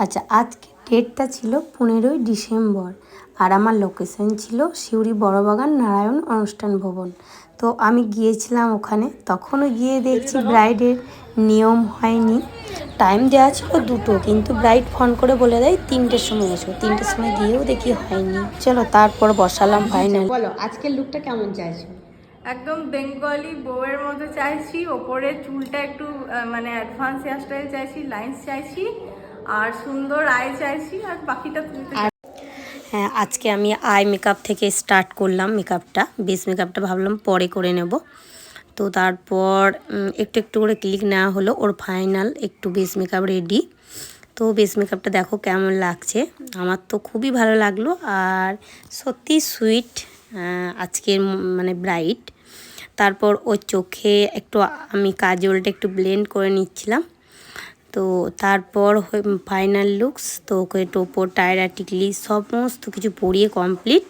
আচ্ছা, আজকে ডেটটা ছিল 15ই ডিসেম্বর আর আমার লোকেশন ছিল সিউড়ি বড়বাগান নারায়ণ অনুষ্ঠান ভবন। তো আমি গিয়েছিলাম ওখানে, তখনও গিয়ে দেখছি ব্রাইডের নিয়ম হয়নি। টাইম দেওয়া ছিল 2টো, কিন্তু ব্রাইড ফোন করে বলে দেয় 3টের সময় এসো। 3টের সময় গিয়েও দেখি হয়নি। চলো তারপর বসালাম ফাইনাল। বলো আজকের লুকটা কেমন চাইছো? একদম বেঙ্গলি বউয়ের মতো চাইছি। ওপরে চুলটা একটু মানে অ্যাডভান্স হেয়ারস্টাইল চাইছি, লাইন্স চাইছি, আর সুন্দর আই চাইছি, আর বাকিটা হ্যাঁ, আজকে আমি আই মেকআপ থেকে স্টার্ট করলাম মেকআপটা। বেস মেকআপটা ভাবলাম পরে করে নেব। তো তারপর একটু একটু করে ক্লিক নেওয়া হলো। ওর ফাইনাল একটু বেস মেকআপ রেডি। তো বেস মেকআপটা দেখো কেমন লাগছে। আমার তো খুবই ভালো লাগলো, আর সত্যি সুইট আজকের মানে ব্রাইট। তারপর ওর চোখে একটু আমি কাজলটা একটু ব্লেন্ড করে নিচ্ছিলাম। তো তারপর ফাইনাল লুকস, তো ওকে টোপর টায়রা টিকলি সমস্ত কিছু পরিয়ে কমপ্লিট।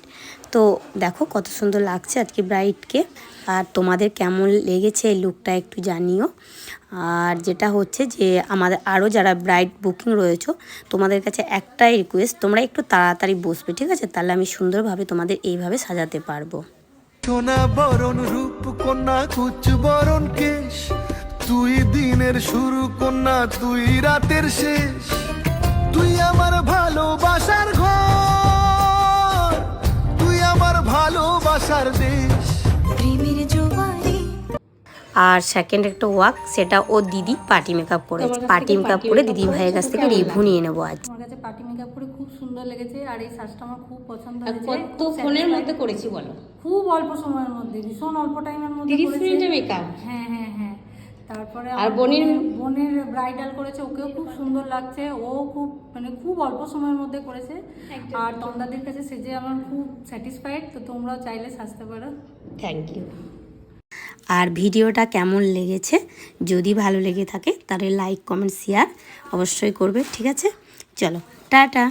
তো দেখো কত সুন্দর লাগছে আজকে ব্রাইডকে। আর তোমাদের কেমন লেগেছে এই লুকটা একটু জানিও। আর যেটা হচ্ছে যে আমাদের আরও যারা ব্রাইড বুকিং রয়েছে, তোমাদের কাছে একটাই রিকোয়েস্ট, তোমরা একটু তাড়াতাড়ি বসবে, ঠিক আছে? তাহলে আমি সুন্দরভাবে তোমাদের এইভাবে সাজাতে পারবো। সোনা বরণ রূপ কন্যা কুচ বরণ কেশ, তুই দিনের শুরু কন্যা তুই রাতের শেষ, তুই আমার ভালোবাসার ঘর, তুই আমার ভালোবাসার দেশ। আর সেকেন্ড একটা ওয়াক, সেটা ও দিদি পার্টি মেকআপ করেছে। পার্টি মেকআপ করে দিদি ভাইয়ের কাছ থেকে রিভিউ নিয়ে নেবো আজ। আমার কাছে পার্টি মেকআপ করে খুব সুন্দর লেগেছে, আর এই সাজটা আমার খুব পছন্দ হয়েছে। কত ফোনের মধ্যে করেছি বলো? খুব অল্প সময়ের মধ্যে, ভীষণ অল্প টাইমের মধ্যে 30 মিনিটের মেকআপ। হ্যাঁ হ্যাঁ হ্যাঁ। তারপরে আর বোনের ব্রাইডাল করেছে, ওকেও খুব সুন্দর লাগছে। ও খুব মানে খুব অল্প সময়ের মধ্যে করেছে। আর তন্দাদের কাছে সেজে আমার খুব স্যাটিসফাইড। তো তোমরাও চাইলে সাজতে পারো। Thank you. আর ভিডিওটা কেমন লেগেছে, যদি ভালো লেগে থাকে তাহলে লাইক কমেন্ট শেয়ার অবশ্যই করবে, ঠিক আছে? চলো টাটা।